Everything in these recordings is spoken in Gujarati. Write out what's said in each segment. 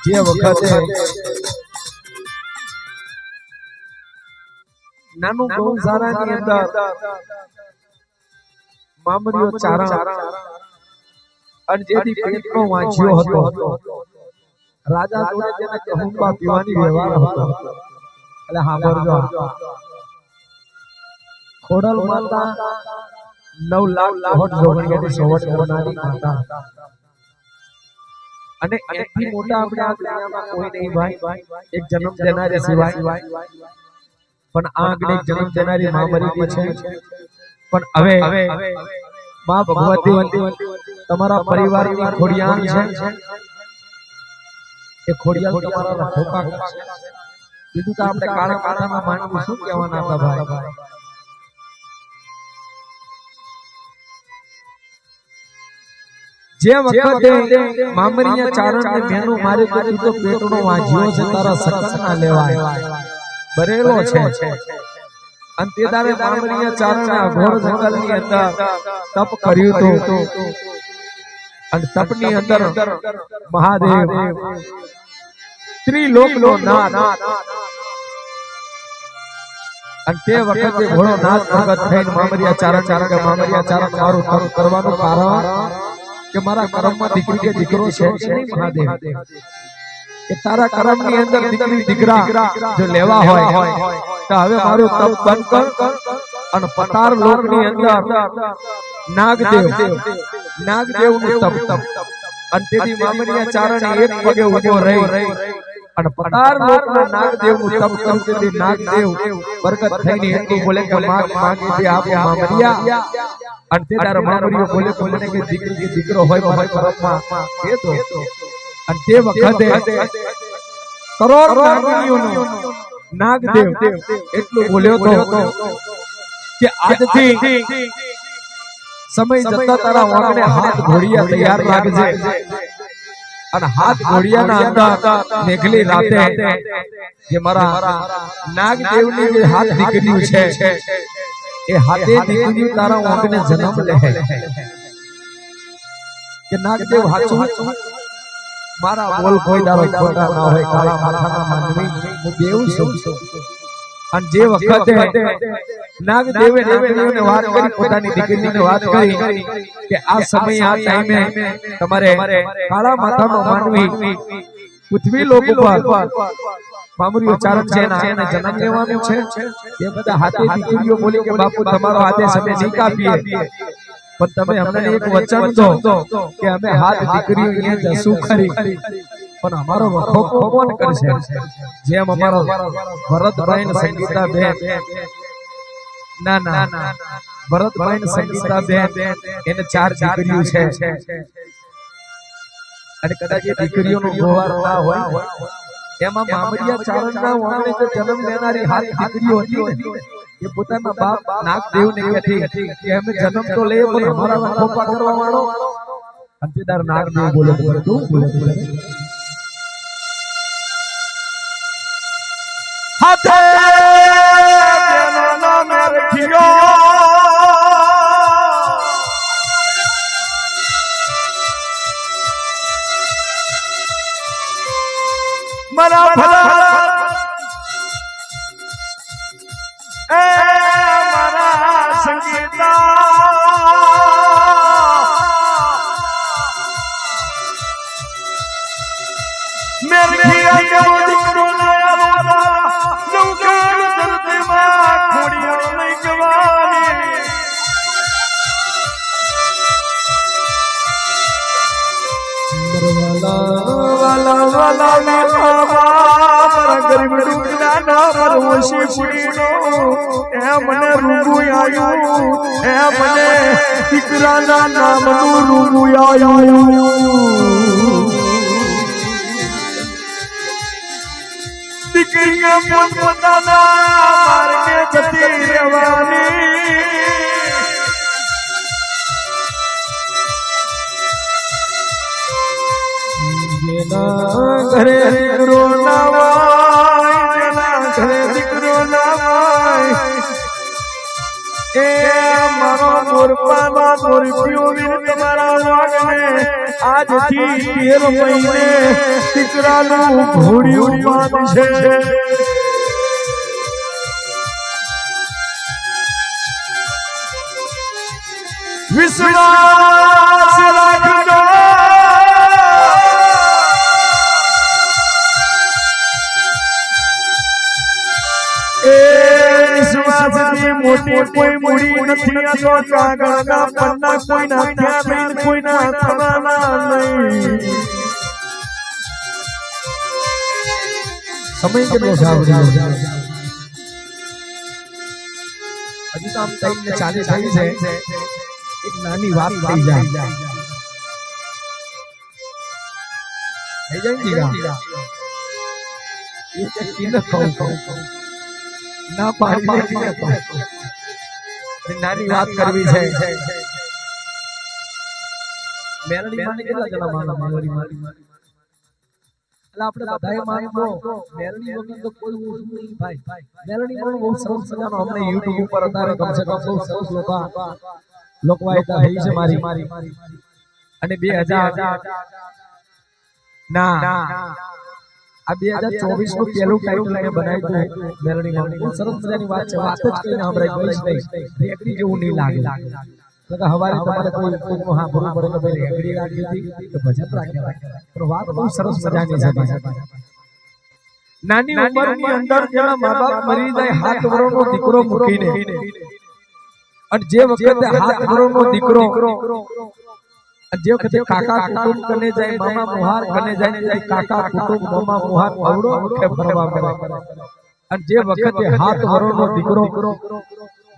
જે વખતે નાનું ગૌશાળાની અંદર મામરીઓ ચારણ અને જેથી પેટનો વાંચ્યો હતો રાજા જોડે જેને કહુંબા પીવાની વ્યવહાર હતો એટલે સાંભળજો ખોડલ માતા 9 લાખ હોટ જોગણીયાની સોવટ કરનારી માતા અને એથી મોટા આપણે આ દુનિયામાં કોઈ નહીં ભાઈ એક જન્મ દેનારી સિવાય પણ આ આગળ જન્મ દેનારી મામરી છે પણ હવે માં ભગવતી તમારા પરિવારની ખોડિયાર છે એ ખોડિયાર તમારા રખોપા કરશે બીજું તો આપણે કાળા માથામાં માનવું શું કહેવાના હતા ભાઈ જે વખતે મામરીયા ચારણ ને મેનું મારી કરી તો પેટનો વાંજ્યો છે તારા સકન ના લેવાય બરેલો છે અને તે દારે મામરીયા ચારણ ના ઘોર જંગલ ની અંદર તપ કર્યું તો અને તપ ની અંદર મહાદેવ ત્રિલોક નો નાથ અને તે વખતે ઘોડો નાથ ભગત થઈને મામરીયા ચારણ કે મામરીયા ચારણ મારું તપ કરવાનું કારણ કે મારા કર્મમાં દીકરી કે દીકરો છે કે નહીં મહાદેવ કે તારા કર્મની અંદર દીકરી દીકરા જો લેવા હોય તો હવે મારું તપ બંધ કર અને પતાર લોકની અંદર નાગદેવ નું તપ અને તેથી મામરીયા ચારણ એક પગે ઉભો રહી અને પતાર લોકના નાગદેવ નું તપ કરું તેથી નાગદેવ બરકત થઈને એટલું બોલે કે માગી આપો મામરીયા અને તે તારા મામરીઓ બોલે કે મને કે દીકરી દીકરો હોય મારા કર્મમાં એ તો અને તે વખતે કરોડ નાગરીઓનો નાગદેવ એટલું બોલ્યો તો કે આજથી સમય જતા તારા વાંકને હાથ ઘોડિયા તૈયાર રાખજે અને હાથ ઘોડિયાના અંદર મેઘલી રાતે જે મારા નાગદેવની જે હાથ દીકરીઓ છે એ હાથે દીકરીઓ તારા વાંકને જન્મ લે કે નાગદેવ હાચું મારા બોલ કોઈ દારો ખોટા ના હોય કાળા માથાના માનવી હું દેવ છું અને જે વખતે નાગદેવે નાગરીઓને વાત કરી પોતાની દીકરીને વાત કરી કે આ સમય આ ટાઈમે તમારે કાળા માથાનો માનવી પૃથ્વી લોક ઉપર મામરીઓ ચારણ છે એને જન્મ લેવાનું છે એ બધા હાથે દીકરીઓ બોલી કે બાપુ તમારો આદેશ અમે નહીં કાપીએ પણ તમે અમને એક વચન દો કે અમે હાથ દીકરીઓ અહીંયા જશું ખરી પણ અમારો વખો કોણ કરશે જેમ અમારો ભરતભાઈ ને સંગીતા બેન ના ભરતભાઈ ને સંગીતા બેન એને 4 દીકરીઓ છે અને કદાચ એ દીકરીઓનો ગોવાર ના હોય એમાં મામરીયા ચારણના વાંકને જે જન્મ લેનારી હાથ દીકરીઓ હતી એ પોતાના બાપ નાગદેવને કહેતી કે અમે જન્મ તો લઈએ પણ અમારા વખોપા કરવા વાળો અંતેદાર નાગદેવ બોલે તું બોલે હાથે તેનો નામ રખ્યો મારા ભલા એ મારા સંગીતા મેરી કે વો દીકરો લાયા નૌકાર ધરતીમાં ખોડિયો લઈ જવાની વાલા મારા ગરીબ રૂપના ના મરવશી પુરીનો એ મને રૂગુ આયું એ મને દીકરાના નામનું રૂમું આવ્યું દીકરીએ પોતાના માર્ગે જતી રહેવાની જેના ઘરે દીકરો ના હોય જેના ઘરે દીકરો ના હોય એ મારો મોરપાનો મોરપિયો વીર તમારા વાગને આજથી 13 મહિને દીકરાનું ઘોડિયું બાંધશે વિશ્વાસ રાખજો મોટી કોઈ મૂડી નથી આ તો કાગળના પન્ના કોઈના ત્યાં નહીં કોઈના થવાના નહીં સમય કેટલો સાવરી હજી તો આમ 3 ને 40 થઈ છે એક નાની વાત થઈ જાય જીગા એ કિન કહું ના પાડી નાની વાત કરવી છે મેલડી માને કેટલા જણા માનો મેલડી મારી એટલે આપણે બધાએ માનવો મેલડી વગર તો કોઈ ઓછું નહીં ભાઈ મેલડી માનો બહુ સરસ મજાનો અમને YouTube ઉપર અત્યારે કમસે કમ બહુ સરસ લોકવાયતા થઈ છે મારી અને 2000 ના આ 2024 નું પહેલું ટાઈટલ મેં બનાવ્યું મેલડી માં બહુ સરસ મજાની વાત છે વાત જ કઈને હમણાં ગઈ નહીં રેકડી જેવું નહીં લાગે એટલે હવારે તમારે કોઈ હા બરોબર કે ભાઈ રેકડી રાખી હતી તો ભજન રાખ્યા પણ વાત બહુ સરસ મજાની છે નાની ઉંમરની અંદર જેના મા-બાપ મરી જાય હાથ વરોનો દીકરો મૂકીને અને જે વખતે હાથ વરોનો દીકરો જે વખતે કાકા કુટુંબ કને જાય મામા મુહાર કને જાય કાકા કુટુંબ મામા મુહાર આવડો મુખે ભરવા કરે અને જે વખતે હાથ વરોનો દીકરો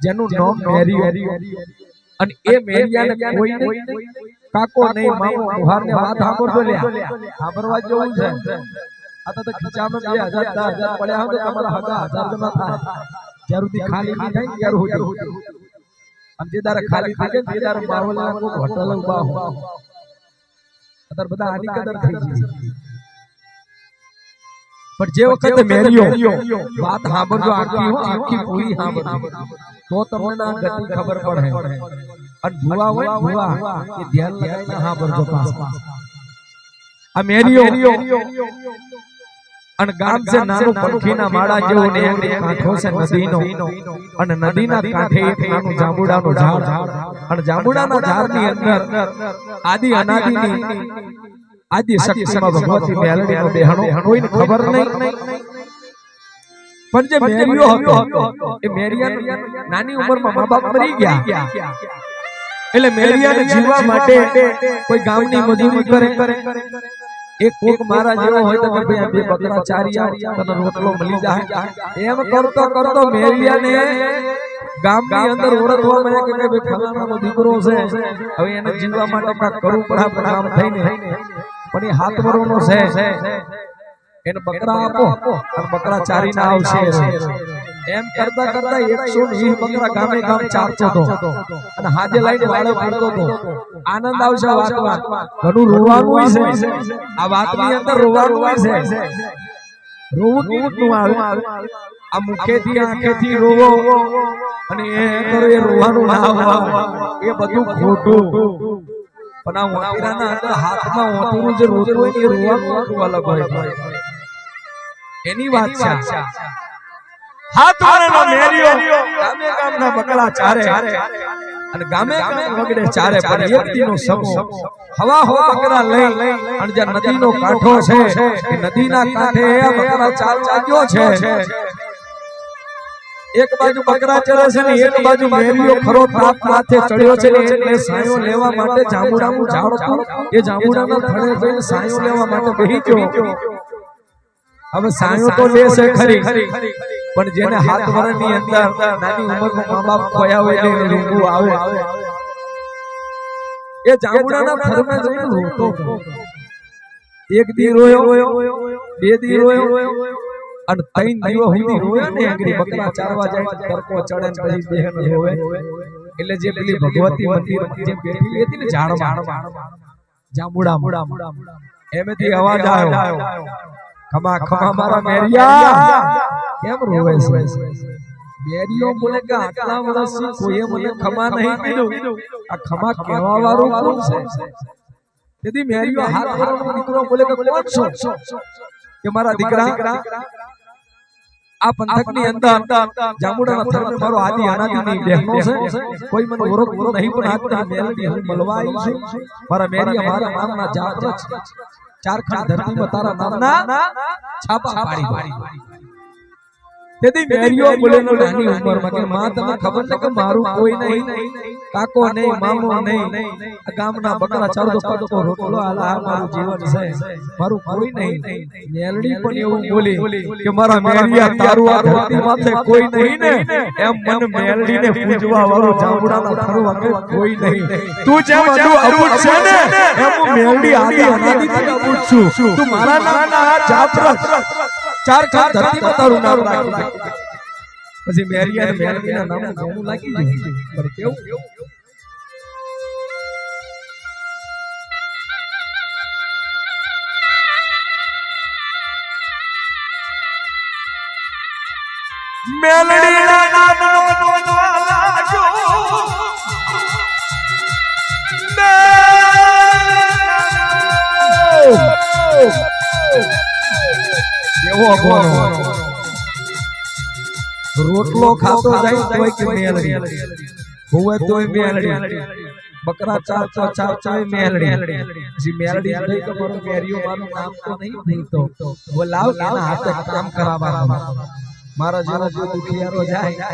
જેનું નામ મેરી અને એ મેરિયાને કોઈને કાકો નહીં મામો મુહારને વાત સાંભળજો લે સાંભળવા જેવું છે આ તો ખીચામાં 2000 10,000 પડ્યા હોય તો તમારા હગા 1000 જમા થાય જ્યાં સુધી ખાલી નહીં થાય ત્યાર સુધી અને જે દારે ખાલી થાય તે દારે બાવલા કો હોટલ ઉભા હો અતર બધા આની કદર થઈ છે પણ જે વખતે મેરિયો વાત સાંભળજો આખી પૂરી સાંભળજો તો તમને ના ગતિ ખબર પડે અને ભુવા હોય ભુવા એ ધ્યાન લગાવીને સાંભળજો પાસ આ મેરિયો અને ગામ છે નાનું પંખીના માળા જેવો ને એક કાંઠો છે નદીનો અને નદીના કાંઠે એક નાનું જાંબુડાનું ઝાડ અને જાંબુડાના ઝાડની અંદર આદિ અનાદિની આદિ શક્તિમાં ભગવતી મેલડીનો બેહણો કોઈને ખબર નહીં પણ જે મેરિયો હતો એ મેરિયા નાની ઉંમરમાં મા બાપ મરી ગયા એટલે મેરિયાને જીવવા માટે કોઈ ગામની મજૂરી કરે એક કોક મારા જેવો હોય તો ભાઈ બે બકરા ચારી તને રોટલો મળી જાય એમ કરતો કરતો મેરિયાને ગામની અંદર ઓળખવા મળે કે ભાઈ ફલાણાનો દીકરો છે હવે એને જીવવા માટે કાક કરવું પડે કામ થઈને પણ એ હાથ વરોનો છે એને બકરા આપો અને બકરા ચારીને આવશે એમ કરતા કરતા 120 બકરા ગામે ગામ ચારતો હતો અને હાજે લાઈને વાળો પડતો હતો આનંદ આવશે વાતમાં ઘણું રોવાનું છે આ વાતની અંદર રોવાનું છે રોવું કેવું આવે આ મુખેથી આંખેથી રોવો અને એ કરો એ રોવાનું ના એ બધું ખોટું પણ આ ઓંતીરાના અંદર હાથમાં ઓંતીરું જે રોતું હોય એ રોવાનું અલગ હોય એની વાત છે હાથ વાળાનો મેરિયો ગામે ગામના બકરા ચારે અને ગામે ગામે વગડે ચારે પણ એક દીનો સમૂહ હવા હવા બકરા લઈ અને જે નદીનો કાંઠો છે એ નદીના કાંઠે આ બકરા ચાર ચાગ્યો છે એક બાજુ બકરા ચરે છે ને એક બાજુ મેરિયો ખરો તાપ માથે ચડ્યો છે એટલે સાયો લેવા માટે જાંબુડાનું ઝાડ હતું એ જાંબુડાના થડે જઈને સાયો લેવા માટે બેહી ગયો હવે સાયો તો લેશે ખરી પણ જેને હાથ વરની અંદર નાની ઉંમરમાં મા બાપ ખોયા હોય એટલે રૂંગું આવે એ જામુડાના થરમે જઈને રોતો હતો. એક દી રોયો, બે દી રોયો અને ત્રણ દિવસ સુધી રોયો ને આગળ બકરા ચારવા જાય તરકો ચડે ને પછી બેહન રોવે. એટલે જે પેલી ભગવતી મંદિર જે બેઠી હતી ને ઝાડમાં જામુડા એમેથી અવાજ આવ્યો, ખમા ખમા મારા મેરિયા કેમ રોવે છે? મેરિયો બોલે કે આટલા વર્ષથી કોઈએ મને ખમા નહીં કીધું, આ ખમા કહેવા વાળું કોણ છે? તેથી મેરિયો હાથ ધરવાનો દીકરો બોલે કે કોણ છો? કે મારા દીકરા આ પંથકની અંદર જામુડાના થરમે મારો આદિ અનાદિની બહેનો છે, કોઈ મને ઓળખતો નહીં, પણ આજના મેલડી હું મળવા આવી છું. મારા મેરિયા મારા નામના જાત્ર છે, ચારખંડ ધરતીમાં તારા નામના છાપા પાડી. તેથી મેરિયો બોલેનો નાની ઉંમરમાં કે માં તમને ખબર છે કે મારું કોઈ નહીં, કાકો નહીં, મામો નહીં, આ ગામના બકરા ચારતો કટકો રોટલો આ મારું જીવન છે, મારું કોઈ નહીં. મેલડી પણ એવું બોલી કે મારા મેરિયા તારું આ ધરતી માથે કોઈ નહીં ને, એમ મન મેલડીને પૂજવા વાળો જામુડાના થરવા કે કોઈ નહીં. તું જેમ અબુટ છે ને એમ હું મેલડી આદિ અનાદિથી અબુટ છું. તું મારા નામના જાત્ર ચારખંડ ધરતીમાં તારું નામ રાખ્યું. પછી મેરિયા ને મેલડીના નામ ઘણું લાગી ગયું. પણ કેવું મેલડીના નામનો લાગ્યો કેવો ગોરો રોટલો ખાતો જાય તોય કે મેલડી, હોવે તોય મેલડી, બકરા ચાર મેલડી. જી મેલડી થઈ તો મારો મેરિયો મારું નામ તો નહીં તો હવે લાવ એના હાથે કામ કરાવવા. મારા જેવો જો દુખિયારો જાય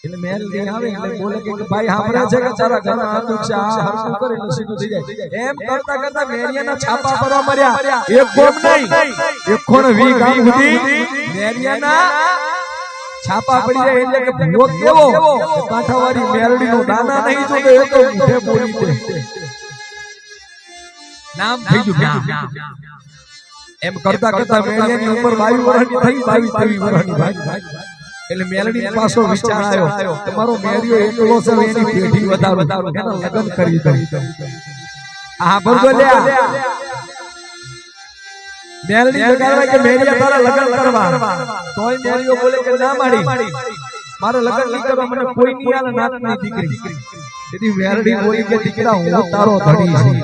એટલે મેલડી આવે એટલે બોલે કે ભાઈ સાંભળે છે કે તારા ઘરના આ દુખ છે, આ હરસું કરે એટલે સીધું થઈ જાય. એમ કરતા કરતા મેરિયાના છાપા પરવા મર્યા. એક ગોમ નહીં, 120 ગામ સુધી મેરિયાના છાપા પડી જાય. એટલે કે ભૂવો કેવો કાંઠાવાળી મેલડીનો દાના નહીં જોતો, એ તો મુઠે બોલી દે. નામ થઈ ગયું. એમ કરતા કરતા મેરિયાની ઉંમર 22 વર્ષની થઈ, 22-23 વર્ષની ભાઈ. એટલે મેલડી પાછો વિચાર આવ્યો તમારો મેરિયો એકલો છે, એની પેઢી વધારો, એના લગ્ન કરી દો. આ ભરગો લ્યા મેલડી જગાડવા કે મેરિયા તારા લગ્ન કરવા, તોય મેરિયો બોલે કે ના માડી, મારે લગ્ન નહીં કરવા, મને કોઈ નહીં આલે નાતની દીકરી. તેથી મેલડી બોલી કે દીકરા હું તારો ધણી છું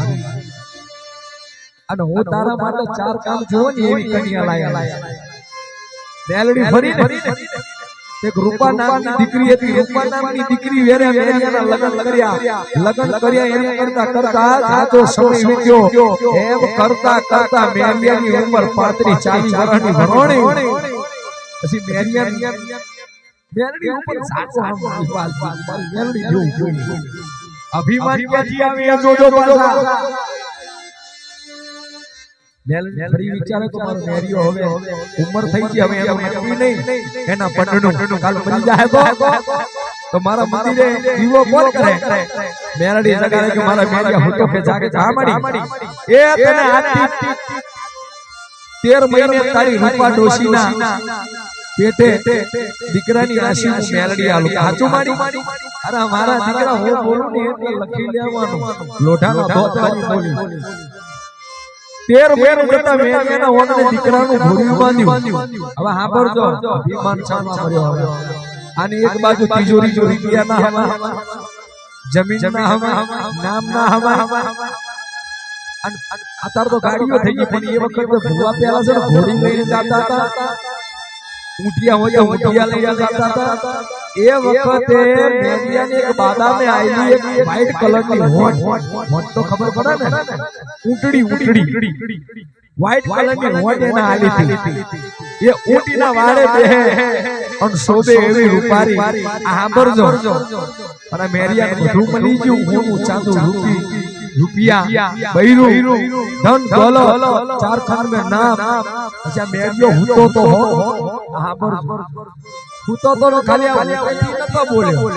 અને હું તારા માટે ચાર કામ જોઉં ને એવી કન્યા લાયા. મેલડી ફરી એક રૂપા નામની દીકરી હતી. રૂપા નામની દીકરી વેરે મેરિયાના લગ્ન કર્યા. એમ કરતા કરતા સાચો સમય વીત્યો. એમ કરતા કરતા મેરિયાની ઉંમર 35-40 વર્ષની વરોણી. પછી મેલડી ઉપર સાચો મેલડી જોઈ અભિમાન ક્યાંથી આવી જોજો પાછા. ફરી વિચારે તો મારો મેરિયો હવે ઉંમર થઈ ગઈ, હવે એનો નક્કી નહીં એના પંડનું કાલ મરી જાય તો મારા મંદિરે દીવો કોણ કરે? મેલડી જગાડે કે મારા મેરિયા હું તો કે જાગે જા માડી એ તને આજથી 13 મહિને તારી રૂપા ડોશીના પેટે દીકરાની રાશિ હું મેલડી આલું. સાચું માડી? અરે મારા દીકરા હું બોલું ને એટલે લખી લેવાનું. લોઢાનો ધોત કરી બોલી 13 મહિને જતા મેરિયાના ઓનને દીકરાનું ભોરિયું બાંધ્યું. હવે સાંભળજો અભિમાન છામાં મળ્યો. હવે આની એક બાજુ તિજોરી જો રૂપિયાના હવા, જમીનના હવા, નામના હવા. અત્યારે તો ગાડીઓ થઈ ગઈ, પણ એ વખતે ભૂવા પેલા છે ઘોડી લઈને જતા હતા, ઊંટિયા હોય ઊંટિયા લઈને જતા હતા. એ વખતે મેરિયાને એક બાદામે આયેલી એક વ્હાઈટ કલરની હોટ તો ખબર પડે ને, ઊંટડી વ્હાઈટ કલરની હોટ એને આલી હતી. એ ઊંટીના વાળે બેહે અને શોભે એવી રૂપારી. આ સાંભળજો અને મેરિયાને બધું મળી ગયું. હું ચાંદુ રૂપિયા બૈરું ધન દોલત ચારખંડ મે નામ. अच्छा મેરિયો હુતો તો હો. હા બરોબર હુતો તો ખાલી આ નતો બોલ્યો.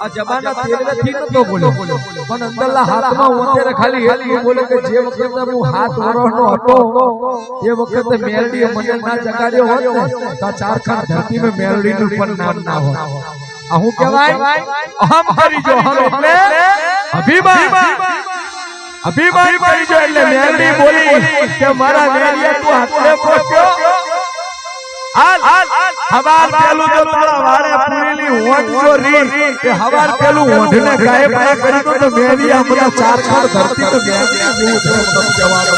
આ જબાના તેલથી નતો બોલ્યો પણ અંદરના હાથમાં ઓતેરે ખાલી એટલું બોલે કે જે વખતે હું હાથ વરણનો હતો એ વખતે મેલડીએ મને ના જગાડ્યો હોત ને તો ચારખાન ધરતી મે મેલડીનું પણ નામ ના હોત આ હું કહેવાય અહમ કરી જો હમ એટલે અભિમાન અભિમાન કરી જો એટલે મેલડી બોલી કે મારા મેલિયા તું હાથે પહોંચ્યો હાલ હવાર પેલું જો તારા વાળે પૂરેલી હોઠ જો રી કે હવાર પેલું હોઠને ગાયબ ના કરી તો મેલિયા મને ચારખાન ધરતી તો મેલિયા જેવું જવાબ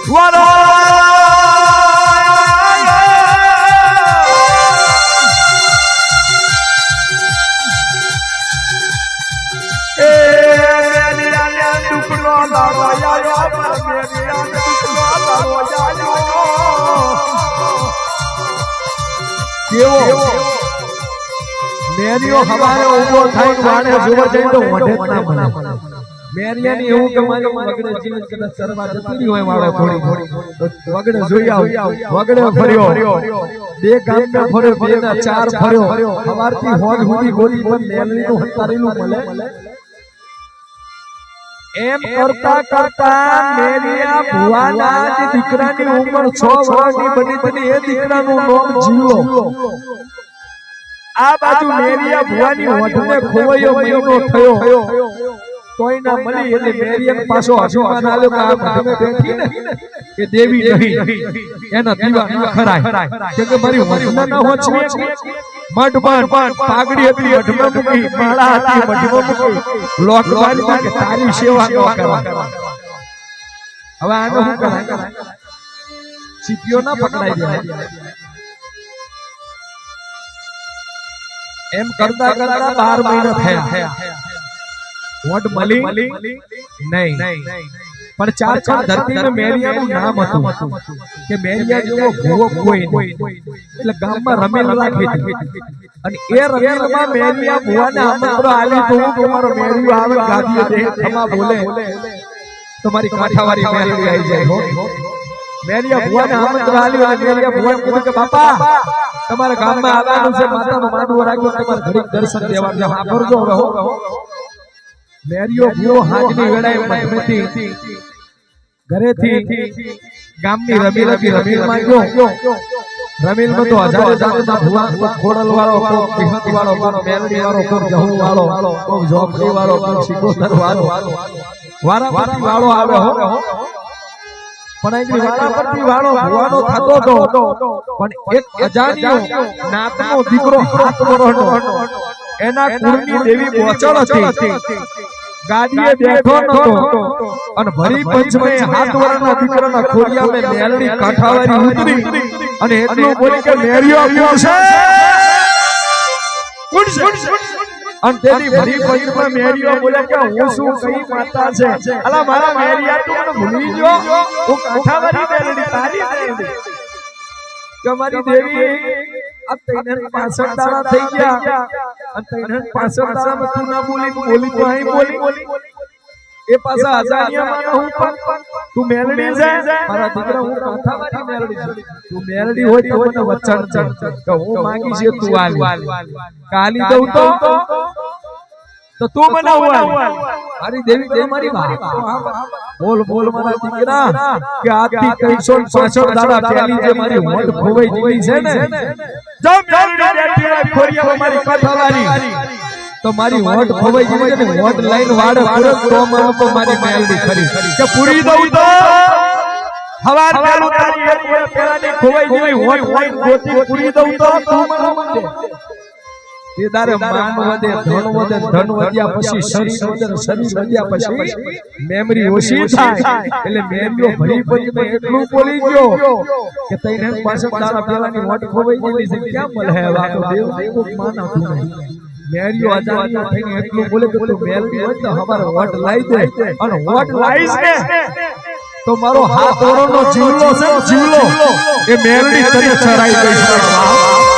વારો મેરિયો હવારે ઉભો થાય વાડે જોવા જાય તો મોઢે જ ના મળે મેરિયાની એવું કે મારી વગડે જીવન કદાચ સરવા જતી હોય વાળો થોડી વગડે જોઈ આવ વગડે ફર્યો બે ગામમાં ફર્યો બે ના ચાર ફર્યો હવારથી હોજ સુધી ગોલી પર મેલડીનું હંતારેલું મળે એમ કરતા કરતા મેરિયા ભુવાના જ દીકરાની ઉંમર 6 વર્ષની બની બની એ દીકરાનું નામ જીવલો આ બાજુ મેરિયા ભુવાની હોઠને ખોવાયો મહિનો થયો તોય ના મળી એટલે મેરિયા પાછો અભિમાન આવ્યો કે આ મઢમે બેઠી ને કે દેવી નહીં એના દીવા ના ખરાય કે મારી હોઠના ના હોચવી મઢમાં પાઘડી હતી મઢમાં મૂકી માળા હતી મઢમાં મૂકી લોકવારમાં કે તારી સેવા ન કરા હવે આનો શું કરાય ચીપિયો ના પકડાઈ દે એમ કરતા કરતા 12 મહિના થયા વોટ મળી નહીં પણ ચારખાન ધરતી મે મેરિયાનું નામ હતું કે મેરિયા જેવો ભૂવો કોઈ નહીં એટલે ગામમાં રમેલ રાખી હતી અને એ રમેલમાં મેરિયા ભુવાને આમંત્રણ આલી તો તમારો મેરિયો આવે ગાદીએ દે ખમા બોલે તમારી કાઠાવારી મેરિયો આવી જાય હો મેરિયા ભુવાને આમંત્રણ આલ્યું અને મેરિયા ભુવાને કીધું કે બાપા તમારા ગામમાં આવવાનું છે માતાનો માંડવો રાખ્યો તમારે ઘડીક દર્શન દેવા છે હા કરજો હવે હો મેરિયો ભુવો હાજની વેળાએ મધમેથી ઘરેથી ગામની રમીલમાં ગયો રમીલમાં તો હજારો જાતના ભુવા ખોડલ વાળો કોક બિહત વાળો કોક મેલડી વાળો કોક જહુ વાળો કોક જોબડી વાળો કોક શિકોતર વાળો વારાફરતી વાળો આવે હો પણ અહીંથી વારાફરતી વાળો ભુવાનો થતો હતો પણ એક અજાણ્યો નાતનો દીકરો 7 વર્ષનો એના કુળની દેવી બોચળ હતી ગાડીએ બેઠો નતો અને ભરી પંચમે 7 વર્ષના દીકરાના ખોડિયામાં મેલડી કાઠાવારી ઉતરી અને એટલું બોલી કે મેરિયો કોણ છે અને તેની ભરી પંચમાં મેરિયો બોલે કે હું શું કઈ માતા છે અલા મારા મેરિયા તું મને ભૂલી ગયો હું કાઠાવારી મેલડી તારી મેલડી કે મારી દેવી अब 65 दाड़ा થઈ ગયા અને 65 દાડામાં તું ના બોલી તો અહીં બોલી એ પાછા અજાણ્યામાં હું પણ તું મેલડી છે મારા દીકરા હું કાઠાવારી મેલડી છું તું મેલડી હોય તો મને વચન કે હું માંગી છે તું કાલી દઉં તો તું મને મારી દેવી તે મારી બોલ મારા દીકરા કે આજથી 365 દાડા પહેલી જે મારી હોઠ ખોવાઈ ગઈ છે ને જો મેલડી બેઠી હોય ખોરિયામાં મારી કાઠાવારી તો મારી હોઠ ખોવાઈ ગઈ છે ને હોઠ લાઈન વાડે પૂરો તો મારી મેલડી ખરી કે પૂરી દઉં તો હવાર પેલું તારી એક વર્ષ પહેલાની ખોવાઈ ગઈ હોઠ લાઈન ગોતી પૂરી દઉં તો તું મને મંદે એ દારે માન વધે ધન વધ્યા પછી શરીર વધ્યા પછી મેમરી ઓછી થાય એટલે મેમરીઓ ભરી પડી મે એટલું બોલી ગયો કે તઈને પાછળ તારા પેલાની હોઠ ખોવાઈ ગઈ છે ક્યાં મળે હે વાતો દેવ દેવ માન હતું નહીં મેરીઓ અજાણ્યો થઈને એટલું બોલે કે તું મેલડી હોય તો અમારો હોઠ લાઈ દે અને હોઠ લાઈસ ને તો મારો હાથ ઓરોનો જીવલો છે જીવલો એ મેલડી તને ચરાઈ ગઈ છે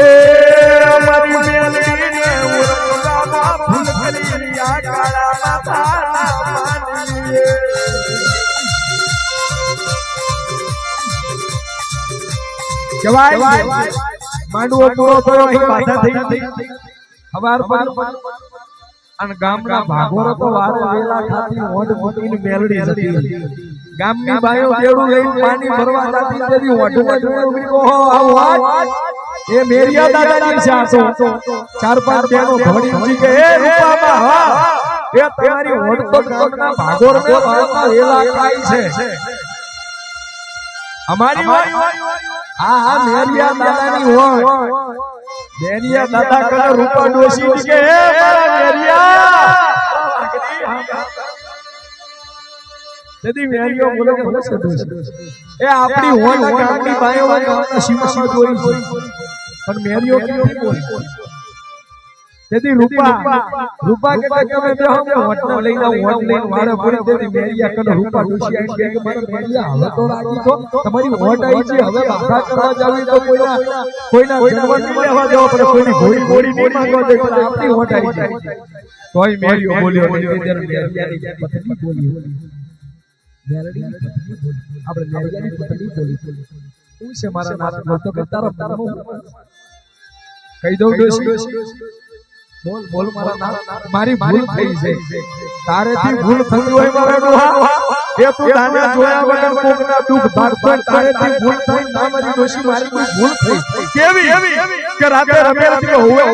એ અમારી મેલડીને ઉરગામાં ફૂલ કરી આ કાળા માથાના માનીએ જવાય માંડવો પૂરો થયો અહીં બાધા થઈ હવાર પર અને ગામના ભાગોરો તો વારે વેલા ખાતી ઓઢ મોટીને મેલડી જતી ગામની બાયો બેડું લઈને પાણી ભરવા જાતી તેવી ઓઢને જોઈ ઉભી ઓહો આવો એ મેરિયા દાદાની છે આસો ચાર પાંચ બેનો ધોડી ઉઠી કે એ રૂપામાં હા એ તમારી ઓઢ તો ગામના ભાગોરને વાળમાં વેલા ખાઈ છે અમારી હા મેરિયા દાદાની હોય મેરિયા દાદા કરે રૂપા ડોશી કે હે મારા મેરિયા જદી મેરિયો બોલે બોલે છે એ આપણી હોય ગામની બાયો ગામના સીમામાં જોઈ છે પણ મેરિયો કેવી બોલે જદી રૂપા કે તમે બે હમ હોટલ લઈને હોટ લઈને વાળે પૂરી દેતી મેરિયા કને રૂપા ડોશી આઈ કે મારા મેરિયા હવે તો રાજી તો તમારી હોટ આવી છે હવે બાધા કરવા જાવી તો કોઈના જન્મ નહીં લેવા જાવ પડે કોઈની ઘોડી નહીં માંગવા દે આપણી હોટ આવી છે તોય મેરિયો બોલ્યો નહીં ત્યારે મેરિયાની પત્ની બોલી મેલડીની પત્ની બોલી આપણે મેરિયાની પત્ની બોલી શું છે મારા નામ તો કે તારો નામ કહી દઉં ડોશી બોલ બોલ મારા નામ મારી ભૂલ થઈ છે તારેથી ભૂલ થતી હોય મારા ડોહા એ તું દાના જોયા વગર કોકના દુખ ભાગતો તારેથી ભૂલ થઈ ના મારી ડોશી મારી ભૂલ થઈ કેવી કે રાતે રમેલથી હોવે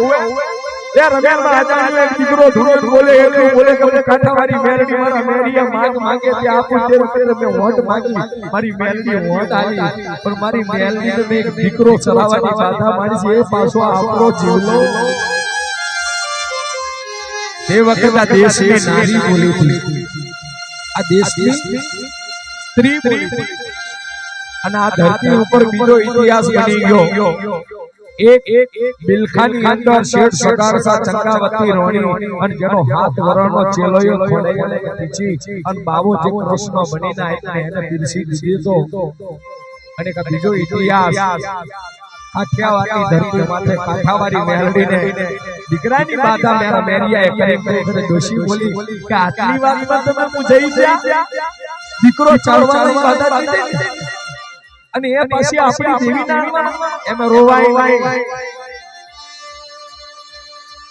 એ રમેલમાં આજાનો એક દીકરો ધૂરો બોલે એટલું બોલે કે મને કાંઠાવાળી મેલડી મારા મેરિયા માંગે તે આપું તે મેં વોટ માંગી મારી મેલડી વોટ આલી પણ મારી મેલડીને મેં એક દીકરો ચલાવવાની બાધા મારી છે એ પાછો આપણો જીવલો તે વખત આ દેશની નારી બોલી હતી આ દેશની સ્ત્રી બોલી હતી અને આ ધરતી ઉપર બીજો ઇતિહાસ બની ગયો એક બિલખાની અંદર શેઠ સગાર સા ચંગાવતી રોણી અને જેનો હાથ વરણનો ચેલોયો ખોડાઈને પીછી અને બાવો જે કૃષ્ણ બનીને આવીને એને બિરસી દીધો અને એક બીજો ઇતિહાસ કાઠિયાવાડની ધરતી માથે કાઠાવાડી મેલડીને દીકરાની બાધા મેરા મેરિયાએ કરી ડોશી બોલી કે આટલી વાતમાં તમે પૂજાઈ ગયા દીકરો ચાલવાની બાધા દીધી અને એ પછી આપણી દેવી નામમાં એમાં રોવાય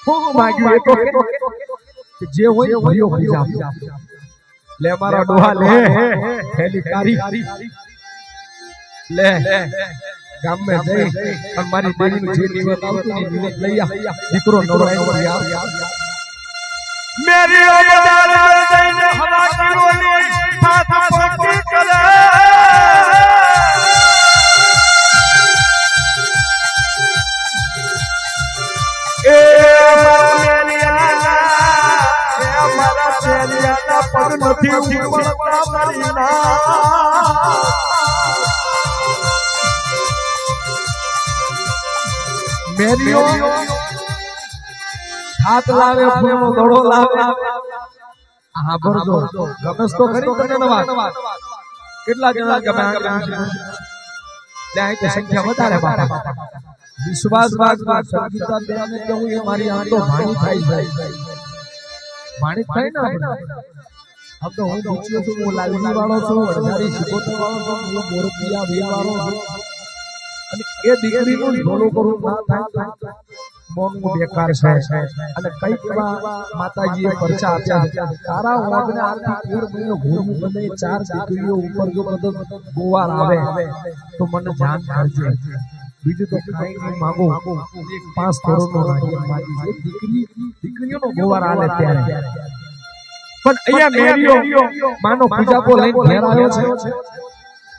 હું માંગ્યું એ તો જે હોય ભર્યો ભરી જાવ લે મારા ડોહા લે થેલી કારી લે ગામ में જઈ અને મારી દેવીનું જે નિવેદ આવતું એ નિવેદ લઈ આ દીકરો નવરાયો યાર મેરી ઓ બજાર જઈને હવાતીઓની સાથ પંક્તિ કરે એ મારા મેરિયાના પગ નથી ઉમળતા મારી ના મેરિયો હાથ લાવે ફૂલનો દડો લાવે હા ભરજો ગમેસ તો ખરી તને નવા કેટલા જણા ગમે લે આ તો સંખ્યા વધારે બાપા વિશ્વાસ વાગવા સંગીતા બેને કહું એ મારી આ તો ભાણી થાય ને अब तो હું પૂછ્યો છું હું લાલજી વાળો છું અડધારી શિકોતર વાળો છું હું મોરપિયા વી વાળો છું અને એ દીકરીનું ભલું કરું ના થાય મોંનું બેકાર છે અને કઈક માતાજીએ પરચા આપ્યા તારા ઓગને આરથી 13 મહિનો ઘોડું બને 4 દીકરીઓ ઉપર જો બધો ગોવાર આવે તો મને જાન કરજે બીજું તો કઈ નહીં માંગો એક 5 કરોડનો નારિયેળ માંગી છે દીકરીઓનો ગોવાર આલે ત્યારે પણ અહીંયા મેરિયો માનો પૂજાપો લઈને ઘેર આવ્યો છે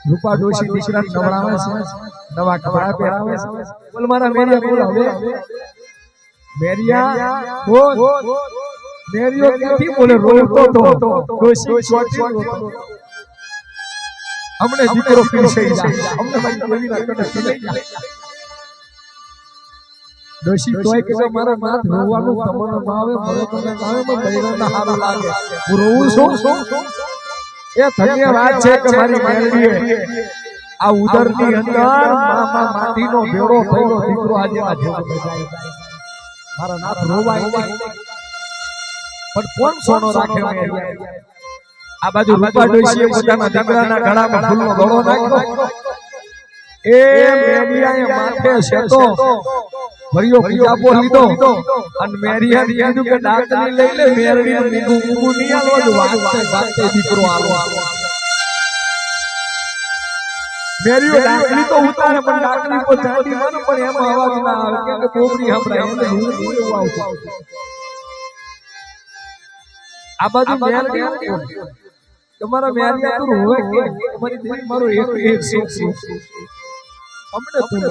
રૂપા ડોશી દીકરાને નવડાવે છે નવા કપડા પહેરાવે છે બોલ મારા મેરિયા બોલ હવે મેરિયા બોલ મેરિયો ક્યાંથી બોલે રોતો તો ડોશી છોટી રોતો અમને દીકરો પીરસાઈ જાય અમને મારી દેવીના કને પીરસાઈ જાય ડોશી તોય કે મારા નાથ રોવાનું તમને ના આવે મને તમને ના આવે મને બૈરાના હારું લાગે હું રોવું છું એ ધન્યવાદ છે કે મારી મેલડીએ આ ઉદરની અંદર માટીનો ભેળો થયેલો દીકરો આજે આ જગત જાય મારા નાથ રોવાય નહીં પણ કોણ સોનો રાખે આ બાજુ રૂપા ડોશીએ પોતાના દીકરાના ગળામાં ફૂલનો ગળો નાખ્યો એ મેરિયાએ માથે શેતો ભર્યો પૂજાપો લીધો અને મેરિયાને કીધું કે ડાકરી લઈ લે મેરડીનું મીઠું ઊભું નહીં આલો વાતે દીકરો આલો મેરિયો ડાકરી તો ઉતારે પણ ડાકરી પર ચાંદી માનો પણ એમાં અવાજ ના આવે કેમ કે કોબરી સંભળાય એટલે હું એવું આવતું આ બાજુ મેરડી તમારા મેરિયા તું હોવે કે તમારી દેવી મારો એક સુખ અમને તું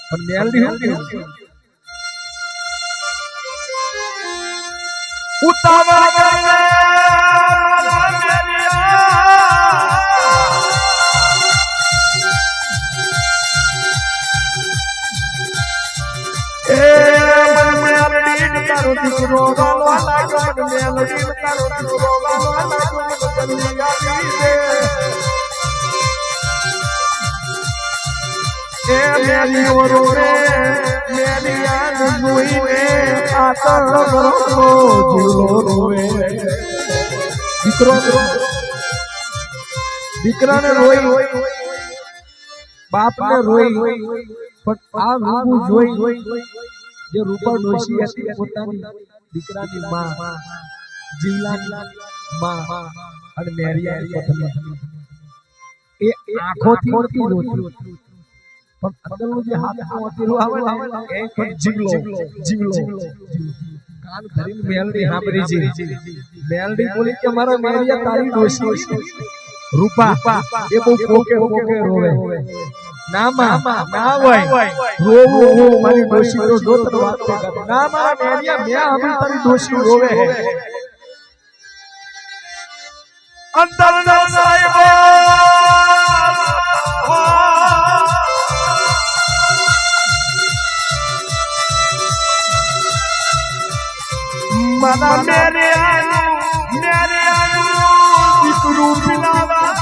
પણ મેરડી હું કે ઉતાવળ કરે મારા મેરિયા એ મન મેરડી તારો દીકરો વાલો લાગ્યો મન મેરડી તારો દીકરો વાલો લાગ્યો જલ્દી આવી દે એ મેરી ઓરોરે મેરી યાદ જોઈને આતર ગરમનો જીલો રોવે દીકરાને રોઈ બાપને રોઈ પણ આ રૂપું જોઈ જે રૂપા ડોશી હતી પોતાની દીકરાની માં જીવલાની માં અને મેરિયાની પત્ની એ આંખોથી મોટી રોતી પણ અંદરનો જે હાથનો અતીરો આવે ને એ પણ જીવલો કાન ધરીને મેલડી સાંભળી છે મેલડી બોલી કે મારા મેરિયા તારી ડોશી રૂપા એ બહુ પોકે રોવે ના માં ના હોય રોવું મારી ડોશી તો જોતર વાત કરે ના મારા મેરિયા મે અભી તારી ડોશી રોવે હે અંતર ના સાહેબ મારા મેરિયા દીકરો બિનાવા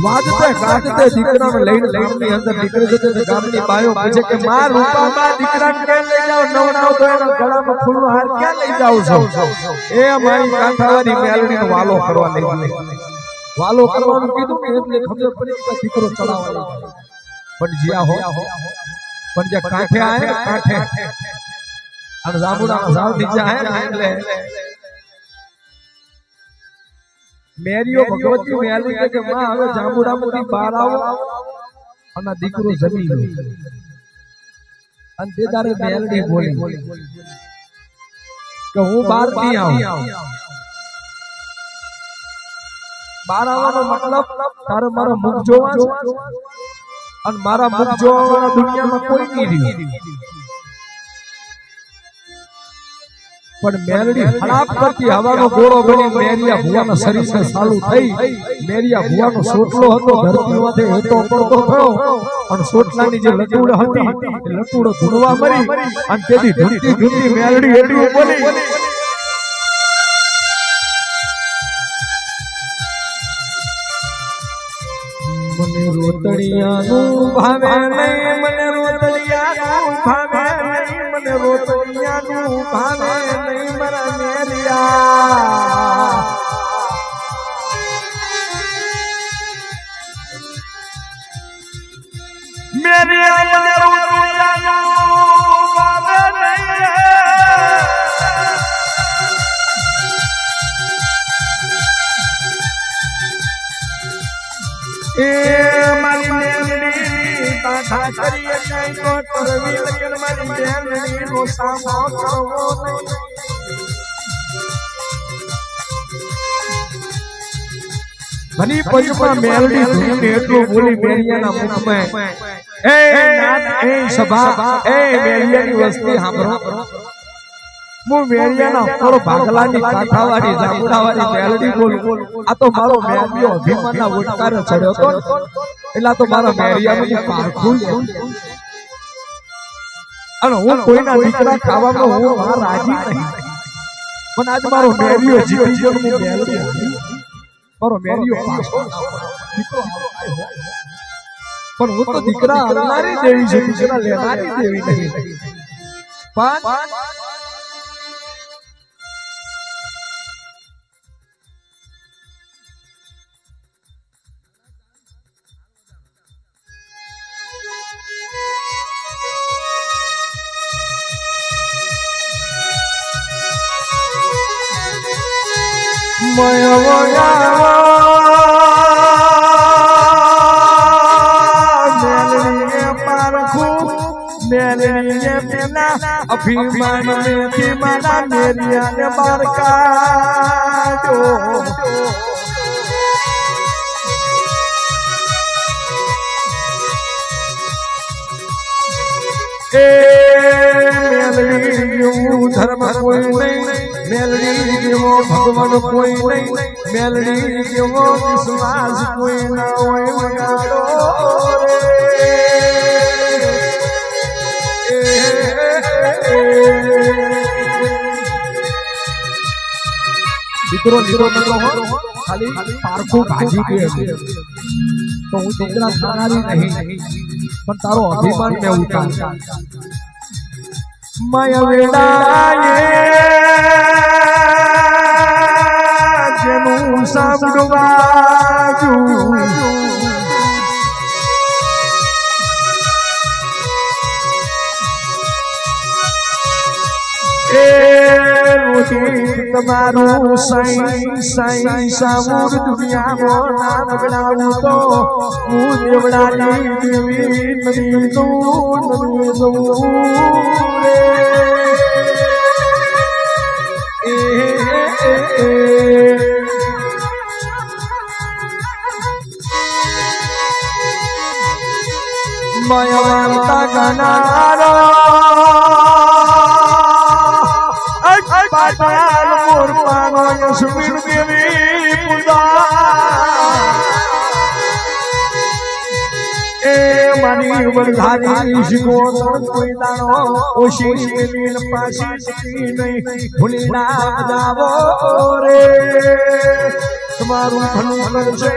વાજતે ગાજતે દીકરાને લઈને ગામની અંદર નીકળી જતે તો ગામની બાયો પૂછે કે માં રૂપામાં દીકરાને કે લઈ જાવ નવડાવ તો એના ગળામાં ફૂલનો હાર ક્યાં લઈ જાવ છો એ મારી કાંઠાવાળી મેલડીનો વાલો કરવા લઈ ગયો વાલો કરવાનું કીધું ને એટલે ખબર પડી કે દીકરો ચડાવવાનો પણ જ્યાં હો પણ જે કાંઠે આયા કાંઠે અને જાંબુડાના ઝાડ નીચે આયા ને એટલે મેરિયો ભગવતી મેલી કે માં હવે જાંબુડામાંથી બહાર આવો અને દીકરો જમી લો અને તે તારે મેલડી બોલી કે હું બહાર નહીં આવું બહાર આવવાનો મતલબ તારે મારો મુખ જોવા છે અને મારા મુખ જોવાવાળા દુનિયામાં કોઈ નહીં રહ્યું પણ મેલડી હડાપ કરતી હવાનો ગોળો બની મેરિયા ભુવાના શરીરને ચાલુ થઈ મેરિયા ભુવાનો સોટલો હતો ધરતીમાંથી હેઠો પડતો થયો અને સોટલાની જે લટુડ હતી એ લટુડ ધૂણવા મરી અને તેથી ધૂણતી મેલડી એટલું બોલી મને રોતડિયાનું ભાવે નહીં મને રોતડિયાનું ભાવે નહીં મને રોતડિયાનું ભાવે નહીં મારા મેરિયા મેરિયા મને રોતડિયાનું ભાવે નહીં એ મારી મેલડી બાધા કરીએ કઈ તો કરવી લગન મારી મેલડી નો સામો કરવો નહીં ભની પંચમાં મેલડી ધૂને એટલું બોલી મેરિયાના મુખમાં એ નાથ એ સભા એ મેરિયાની વસ્તી સાંભળો હું મેરિયાના થોડો ભાગલાની કાંઠાવાળી જાંબુડાવાળી મેલડી બોલું આ તો મારો મેરિયો અભિમાનના ઉડકારે ચડ્યો તો એટલે તો મારા મેરિયાનું પારખું અને હું કોઈના દીકરા ખાવામાં હું રાજી નહીં પણ આજ મારો મેરિયો જીતી ગયો હું મેલડી મારો મેરિયો પાછો દીકરો પણ હું તો દીકરા હરનારી દેવી છે દીકરા લેનારી દેવી નહીં પણ अभिमान में माना मेरिया ने बार काटो ए मेलड़ी धर्म कोई नहीं मेलड़ी जेवो भगवान कोई नहीं मेलड़ी जेवो विश्वास कोई ना होय वगाड़ो દીકરો લીધો નતો ખાલી પારખું ભાજી દે તો હું દીકરા થનારી નહીં પણ તારો અભિમાન મેં ઉતાર માયા વેડાએ જેનું સાંભળવાજુ તમારું સાઈ સાઈ સામુર દુનિયામાં નામ ગણાવું તો હું દેવડાની દેવી નદી માયા ગાનારો પાતાલ મોર પાનો યશવીર દેવી પૂજા એ માની વરધારી શિકો કોઈ દાણો ઓશી મેલીન પાછી નહીં ભૂલી ના જાવો રે તમારું ભલું કરશે